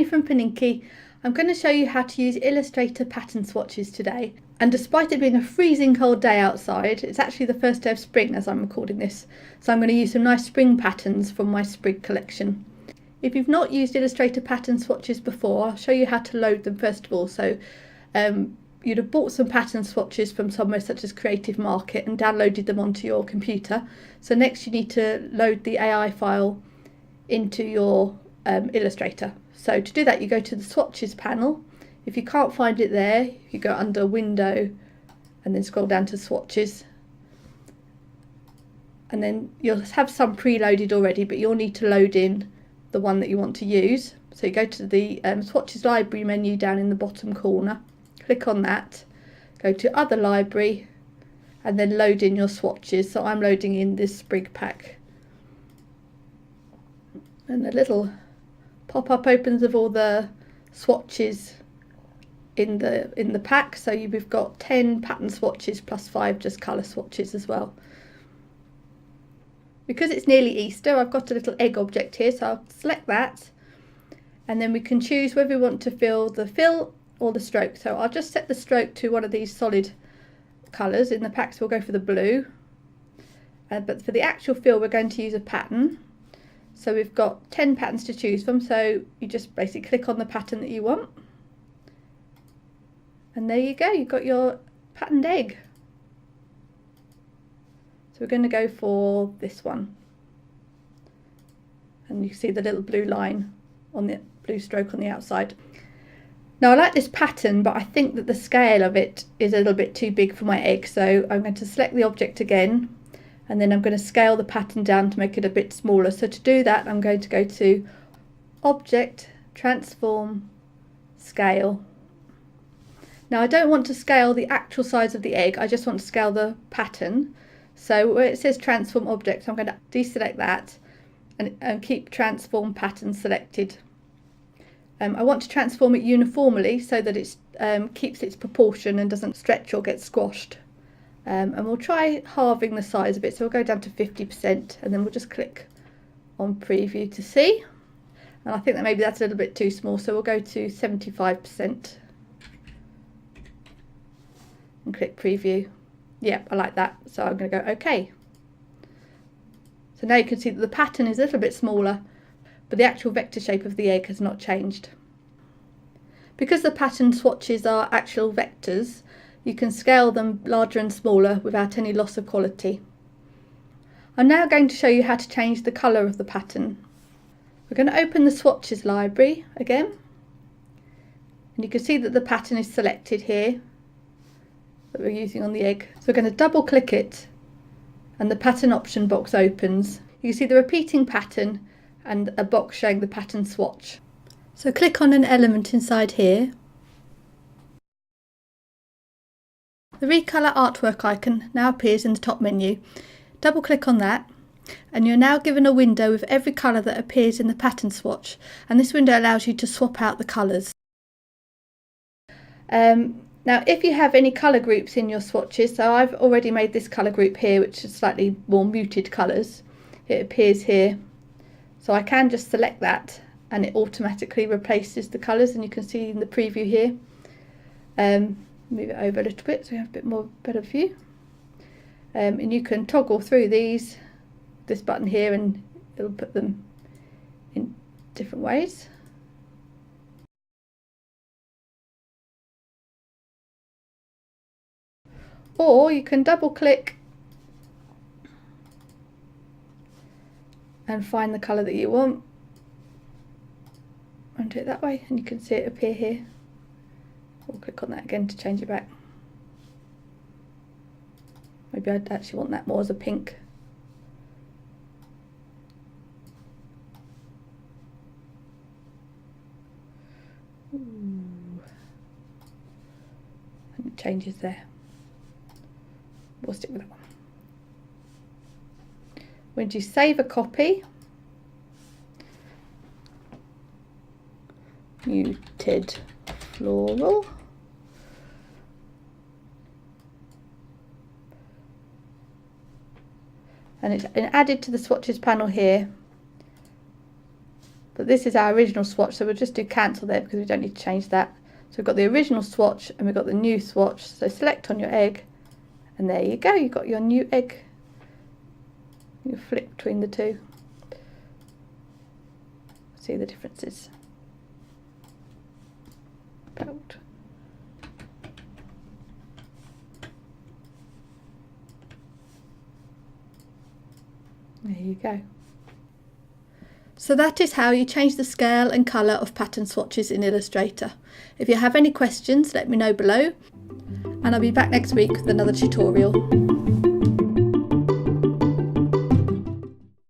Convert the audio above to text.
from Paninki. I'm going to show you how to use Illustrator pattern swatches today. And despite it being a freezing cold day outside, it's actually the first day of spring as I'm recording this. So I'm going to use some nice spring patterns from my sprig collection. If you've not used Illustrator pattern swatches before, I'll show you how to load them first of all. So you'd have bought some pattern swatches from somewhere such as Creative Market and downloaded them onto your computer. So next you need to load the AI file into your Illustrator. So to do that, you go to the Swatches panel. If you can't find it there, you go under Window and then scroll down to Swatches. And then you'll have some preloaded already, but you'll need to load in the one that you want to use. So you go to the Swatches library menu down in the bottom corner, click on that, go to Other Library, and then load in your swatches. So I'm loading in this sprig pack. And the little pop-up opens of all the swatches in the pack. So we've got 10 pattern swatches plus 5 just colour swatches as well. Because it's nearly Easter, I've got a little egg object here, so I'll select that, and then we can choose whether we want to fill the fill or the stroke. So I'll just set the stroke to one of these solid colours in the pack, so we'll go for the blue. But for the actual fill, we're going to use a pattern. So we've got 10 patterns to choose from, so you just basically click on the pattern that you want. And there you go, you've got your patterned egg. So we're going to go for this one. And you see the little blue line on the blue stroke on the outside. Now I like this pattern, but I think that the scale of it is a little bit too big for my egg. So I'm going to select the object again, and then I'm going to scale the pattern down to make it a bit smaller. So to do that, I'm going to go to Object, Transform, Scale. Now I don't want to scale the actual size of the egg, I just want to scale the pattern. So where it says Transform Object, I'm going to deselect that and keep Transform Pattern selected. I want to transform it uniformly so that it keeps its proportion and doesn't stretch or get squashed. And we'll try halving the size of it, so we'll go down to 50%, and then we'll just click on Preview to see. And I think that maybe that's a little bit too small, so we'll go to 75% and click Preview. Yeah, I like that, so I'm going to go OK. So now you can see that the pattern is a little bit smaller, but the actual vector shape of the egg has not changed. Because the pattern swatches are actual vectors, you can scale them larger and smaller without any loss of quality. I'm now going to show you how to change the colour of the pattern. We're going to open the Swatches library again, and you can see that the pattern is selected here that we're using on the egg. So we're going to double click it, and the pattern option box opens. You can see the repeating pattern and a box showing the pattern swatch. So click on an element inside here. The Recolor artwork icon now appears in the top menu. Double click on that, and you're now given a window with every colour that appears in the pattern swatch, and this window allows you to swap out the colours. Now if you have any colour groups in your swatches, so I've already made this colour group here which is slightly more muted colours, it appears here. So I can just select that and it automatically replaces the colours, and you can see in the preview here. Move it over a little bit so you have a bit more better view. And you can toggle through this button here, and it'll put them in different ways. Or you can double click and find the colour that you want and do it that way, and you can see it appear here. Or click on that again to change it back. Maybe I'd actually want that more as a pink. Ooh. And it changes there. We'll stick with that one. When you save a copy, muted floral, and it's added to the swatches panel here. But this is our original swatch, so we'll just do cancel there because we don't need to change that. So we've got the original swatch and we've got the new swatch. So select on your egg, and there you go, you've got your new egg. You flip between the two. See the differences. About. There you go. So that is how you change the scale and colour of pattern swatches in Illustrator. If you have any questions, let me know below, and I'll be back next week with another tutorial.